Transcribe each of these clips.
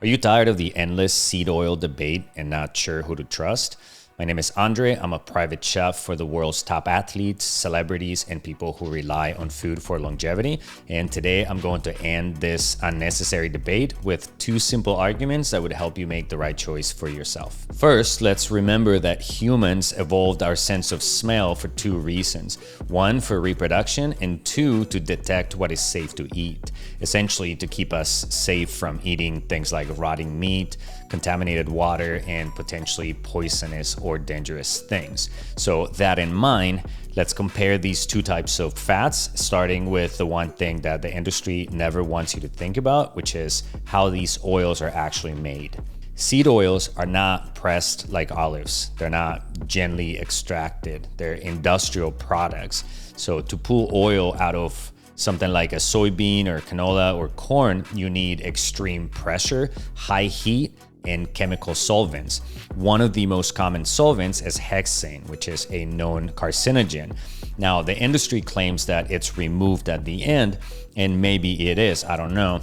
Are you tired of the endless seed oil debate and not sure who to trust? My name is Andre. I'm a private chef for the world's top athletes, celebrities, and people who rely on food for longevity. And today I'm going to end this unnecessary debate with two simple arguments that would help you make the right choice for yourself. First, let's remember that humans evolved our sense of smell for two reasons. One, for reproduction, and two, to detect what is safe to eat. Essentially, to keep us safe from eating things like rotting meat, contaminated water, and potentially poisonous or dangerous things. So that in mind, let's compare these two types of fats, starting with the one thing that the industry never wants you to think about, which is how these oils are actually made. Seed oils are not pressed like olives. They're not gently extracted. They're industrial products. So to pull oil out of something like a soybean or canola or corn, you need extreme pressure, high heat, and chemical solvents. One of the most common solvents is hexane, which is a known carcinogen. Now, the industry claims that it's removed at the end, and maybe it is, I don't know.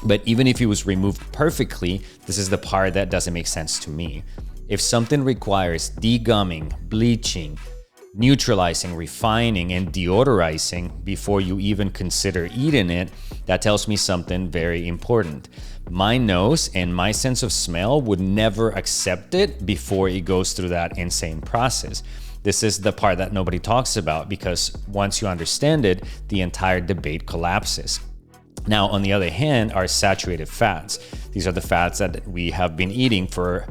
But even if it was removed perfectly, this is the part that doesn't make sense to me. If something requires degumming, bleaching, neutralizing, refining, and deodorizing before you even consider eating it, that tells me something very important. My nose and my sense of smell would never accept it before it goes through that insane process. This is the part that nobody talks about, because once you understand it, the entire debate collapses. Now, on the other hand, are saturated fats. These are the fats that we have been eating for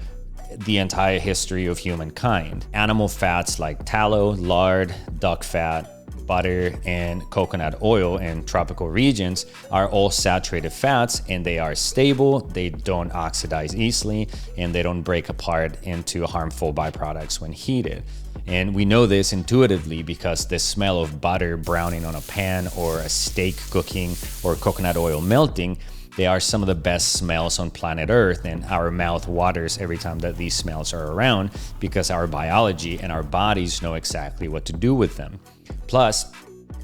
the entire history of humankind. Animal fats like tallow, lard, duck fat, butter, and coconut oil in tropical regions are all saturated fats, and they are stable, they don't oxidize easily, and they don't break apart into harmful byproducts when heated. And we know this intuitively because the smell of butter browning on a pan, or a steak cooking, or coconut oil melting, they are some of the best smells on planet Earth, and our mouth waters every time that these smells are around, because our biology and our bodies know exactly what to do with them. Plus,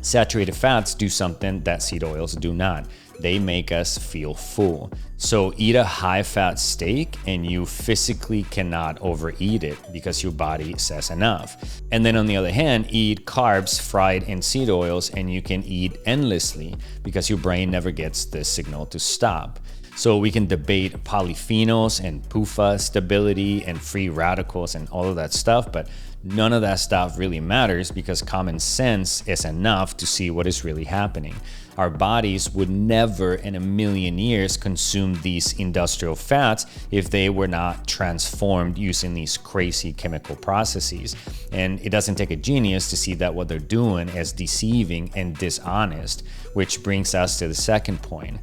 saturated fats do something that seed oils do not. They make us feel full. So eat a high-fat steak and you physically cannot overeat it because your body says enough. And then on the other hand, eat carbs fried in seed oils and you can eat endlessly because your brain never gets the signal to stop. So we can debate polyphenols and PUFA stability and free radicals and all of that stuff, but none of that stuff really matters because common sense is enough to see what is really happening. Our bodies would never in a million years consume these industrial fats if they were not transformed using these crazy chemical processes. And it doesn't take a genius to see that what they're doing is deceiving and dishonest, which brings us to the second point.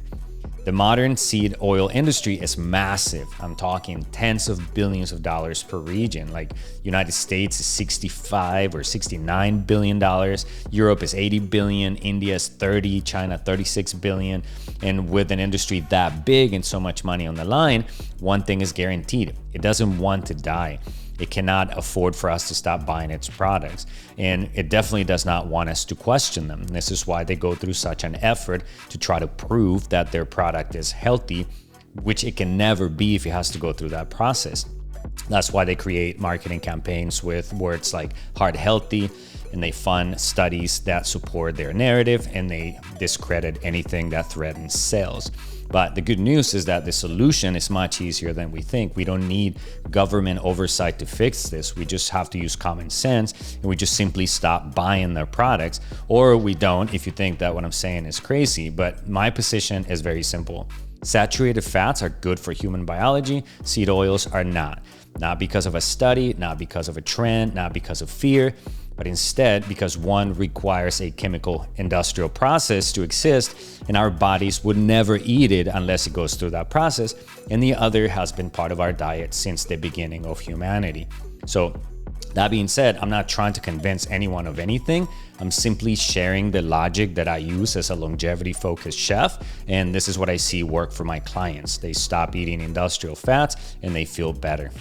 The modern seed oil industry is massive. I'm talking tens of billions of dollars per region. Like United States is 65 or 69 billion dollars. Europe is 80 billion. India is 30. China 36 billion. And with an industry that big and so much money on the line, one thing is guaranteed: it doesn't want to die. It cannot afford for us to stop buying its products. And it definitely does not want us to question them. This is why they go through such an effort to try to prove that their product is healthy, which it can never be if it has to go through that process. That's why they create marketing campaigns with words like heart healthy, and they fund studies that support their narrative, and they discredit anything that threatens sales. But the good news is that the solution is much easier than we think. We don't need government oversight to fix this. We just have to use common sense, and we just simply stop buying their products. Or we don't, if you think that what I'm saying is crazy. But my position is very simple. Saturated fats are good for human biology. Seed oils are not. Not because of a study, not because of a trend, not because of fear, but instead because one requires a chemical industrial process to exist, and our bodies would never eat it unless it goes through that process, and the other has been part of our diet since the beginning of humanity. So that being said, I'm not trying to convince anyone of anything. I'm simply sharing the logic that I use as a longevity-focused chef, and this is what I see work for my clients. They stop eating industrial fats and they feel better.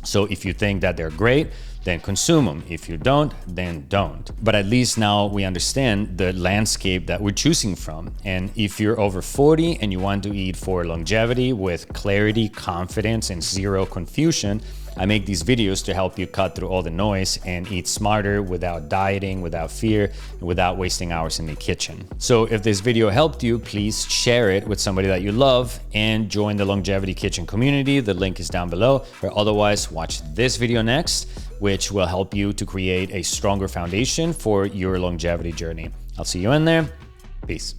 So if you think that they're great, then consume them. If you don't, then don't. But at least now we understand the landscape that we're choosing from. And if you're over 40 and you want to eat for longevity with clarity, confidence, and zero confusion, I make these videos to help you cut through all the noise and eat smarter without dieting, without fear, and without wasting hours in the kitchen. So if this video helped you, please share it with somebody that you love and join the Longevity Kitchen community. The link is down below. Or otherwise, watch this video next, which will help you to create a stronger foundation for your longevity journey. I'll see you in there. Peace.